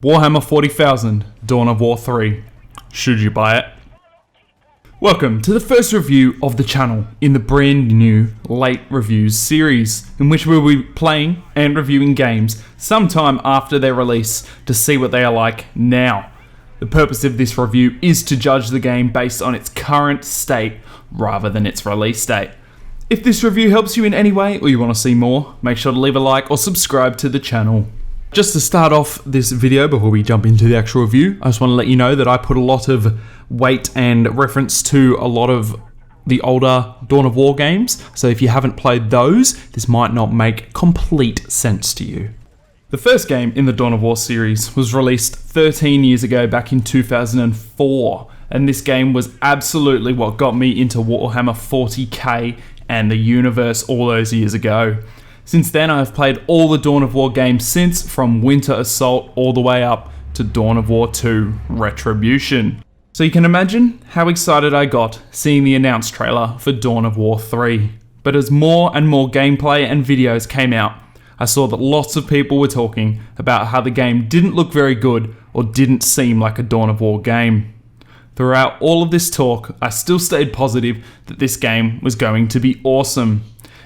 Warhammer 40,000 Dawn of War 3. Should you buy it? Welcome to the first review of the channel in the brand new late reviews series, in which we'll be playing and reviewing games sometime after their release to see what they are like now. The purpose of this review is to judge the game based on its current state rather than its release date. If this review helps you in any way or you want to see more, make sure to leave a like or subscribe to the channel. Just to start off this video before we jump into the actual review, I just want to let you know that I put a lot of weight and reference to a lot of the older Dawn of War games, so if you haven't played those, this might not make complete sense to you. The first game in the Dawn of War series was released 13 years ago back in 2004, and this game was absolutely what got me into Warhammer 40K and the universe all those years ago. Since then, I've played all the Dawn of War games since, from Winter Assault all the way up to Dawn of War 2 Retribution. So you can imagine how excited I got seeing the announced trailer for Dawn of War 3. But as more and more gameplay and videos came out, I saw that lots of people were talking about how the game didn't look very good or didn't seem like a Dawn of War game. Throughout all of this talk, I still stayed positive that this game was going to be awesome.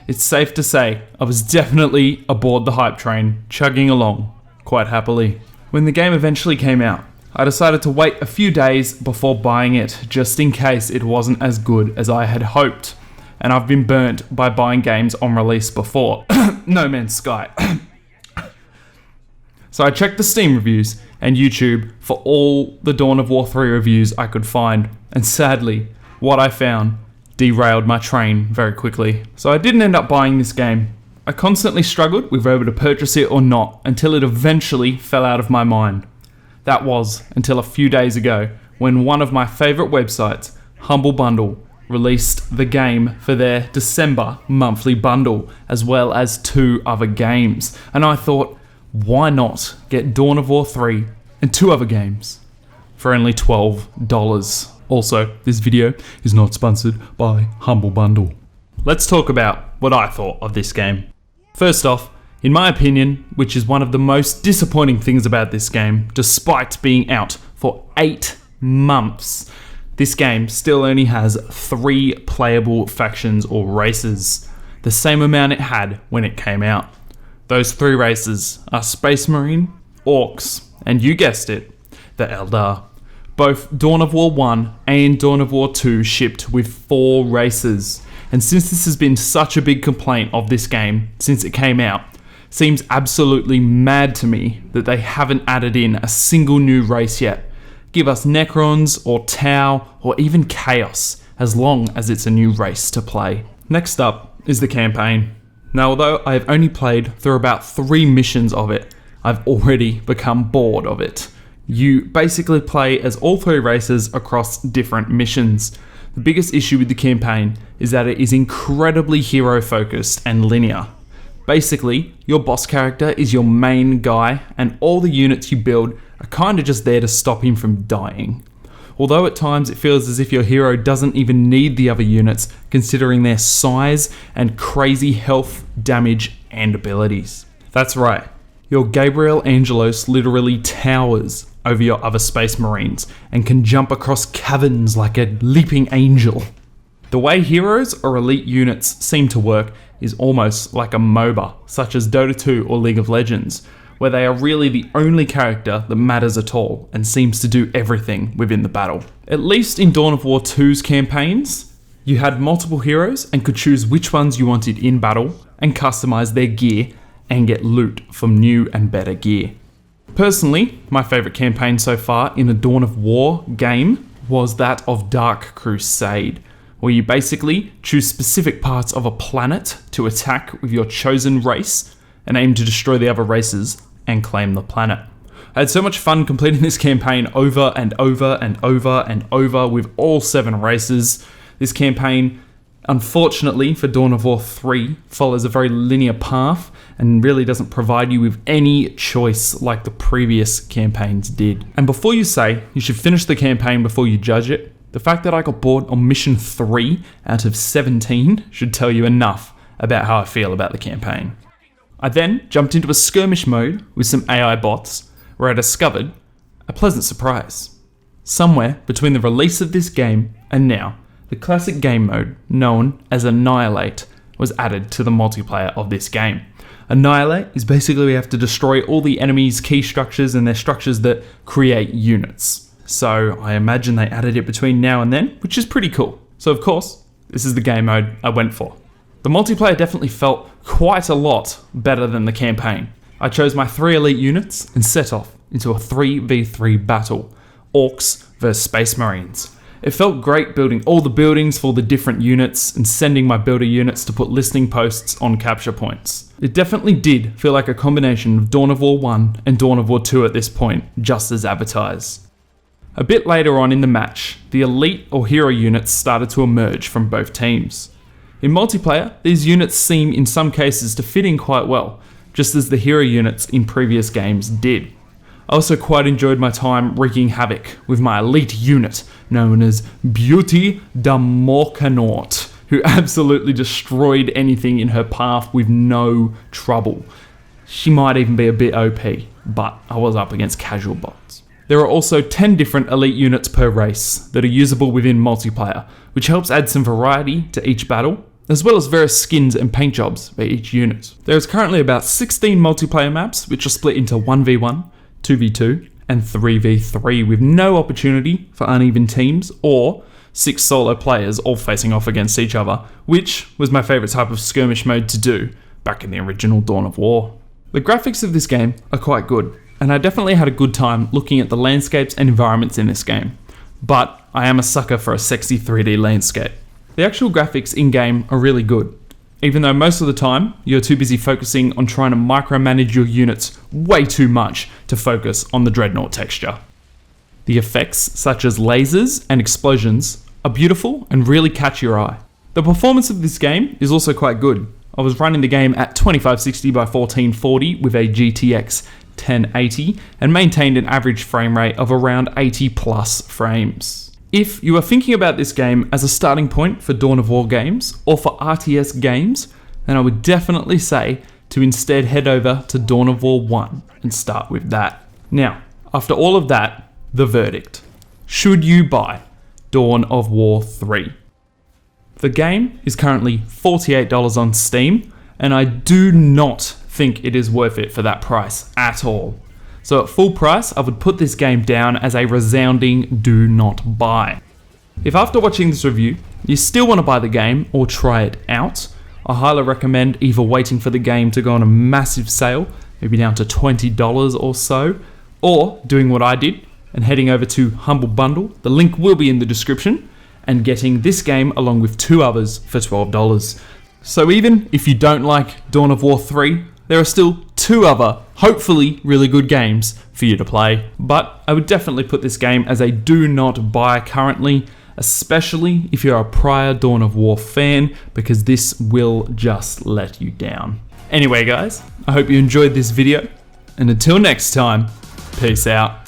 It's safe to say I was definitely aboard the hype train, chugging along quite happily. When the game eventually came out, I decided to wait a few days before buying it, just in case it wasn't as good as I had hoped. And I've been burnt by buying games on release before. No Man's Sky. So I checked the Steam reviews and YouTube for all the Dawn of War 3 reviews I could find, and sadly, what I found derailed my train very quickly. So I didn't end up buying this game. I constantly struggled with whether to purchase it or not until it eventually fell out of my mind. That was until a few days ago when one of my favourite websites, Humble Bundle, released the game for their December monthly bundle, as well as 2 other games. And I thought, why not get Dawn of War 3 and 2 other games for only $12? Also, this video is not sponsored by Humble Bundle. Let's talk about what I thought of this game. First off, in my opinion, which is one of the most disappointing things about this game, despite being out for 8 months, this game still only has 3 playable factions or races, the same amount it had when it came out. Those 3 races are Space Marine, Orcs, and you guessed it, the Eldar. Both Dawn of War 1 and Dawn of War 2 shipped with 4 races, and since this has been such a big complaint of this game since it came out, it seems absolutely mad to me that they haven't added in a single new race yet. Give us Necrons or Tau or even Chaos, as long as it's a new race to play. Next up is the campaign. Now, although I have only played through about 3 missions of it, I've already become bored of it. You basically play as all 3 races across different missions. The biggest issue with the campaign is that it is incredibly hero focused and linear. Basically, your boss character is your main guy, and all the units you build are kind of just there to stop him from dying. Although at times it feels as if your hero doesn't even need the other units, considering their size and crazy health, damage, and abilities. That's right, your Gabriel Angelos literally towers over your other Space Marines and can jump across caverns like a leaping angel. The way heroes or elite units seem to work is almost like a MOBA, such as Dota 2 or League of Legends, where they are really the only character that matters at all and seems to do everything within the battle. At least in Dawn of War 2's campaigns, you had multiple heroes and could choose which ones you wanted in battle and customize their gear and get loot from new and better gear. Personally, my favourite campaign so far in a Dawn of War game was that of Dark Crusade, where you basically choose specific parts of a planet to attack with your chosen race and aim to destroy the other races and claim the planet. I had so much fun completing this campaign over and over and over and over with all 7 races. This campaign, unfortunately for Dawn of War 3, follows a very linear path and really doesn't provide you with any choice like the previous campaigns did. And before you say you should finish the campaign before you judge it, the fact that I got bored on mission 3 out of 17 should tell you enough about how I feel about the campaign. I then jumped into a skirmish mode with some AI bots, where I discovered a pleasant surprise. Somewhere between the release of this game and now, the classic game mode known as Annihilate was added to the multiplayer of this game. Annihilate is basically we have to destroy all the enemy's key structures and their structures that create units. So I imagine they added it between now and then, which is pretty cool. So of course, this is the game mode I went for. The multiplayer definitely felt quite a lot better than the campaign. I chose my 3 elite units and set off into a 3v3 battle, Orcs versus Space Marines. It felt great building all the buildings for the different units and sending my builder units to put listening posts on capture points. It definitely did feel like a combination of Dawn of War 1 and Dawn of War 2 at this point, just as advertised. A bit later on in the match, the elite or hero units started to emerge from both teams. In multiplayer, these units seem in some cases to fit in quite well, just as the hero units in previous games did. I also quite enjoyed my time wreaking havoc with my elite unit known as Beauty de Morcanaut, who absolutely destroyed anything in her path with no trouble. She might even be a bit OP, but I was up against casual bots. There are also 10 different elite units per race that are usable within multiplayer, which helps add some variety to each battle, as well as various skins and paint jobs for each unit. There is currently about 16 multiplayer maps, which are split into 1v1, 2v2, and 3v3 with no opportunity for uneven teams or 6 solo players all facing off against each other, which was my favourite type of skirmish mode to do back in the original Dawn of War. The graphics of this game are quite good, and I definitely had a good time looking at the landscapes and environments in this game, but I am a sucker for a sexy 3D landscape. The actual graphics in-game are really good, even though most of the time you're too busy focusing on trying to micromanage your units way too much to focus on the Dreadnought texture. The effects, such as lasers and explosions, are beautiful and really catch your eye. The performance of this game is also quite good. I was running the game at 2560 by 1440 with a GTX 1080 and maintained an average frame rate of around 80 plus frames. If you are thinking about this game as a starting point for Dawn of War games or for RTS games, then I would definitely say to instead head over to Dawn of War 1 and start with that. Now, after all of that, the verdict. Should you buy Dawn of War 3? The game is currently $48 on Steam, and I do not think it is worth it for that price at all. So at full price, I would put this game down as a resounding do not buy. If after watching this review, you still want to buy the game or try it out, I highly recommend either waiting for the game to go on a massive sale, maybe down to $20 or so, or doing what I did and heading over to Humble Bundle, the link will be in the description, and getting this game along with 2 others for $12. So even if you don't like Dawn of War 3, there are still 2 other, hopefully really good games for you to play. But I would definitely put this game as a do not buy currently, especially if you're a prior Dawn of War fan, because this will just let you down. Anyway guys, I hope you enjoyed this video, and until next time, peace out.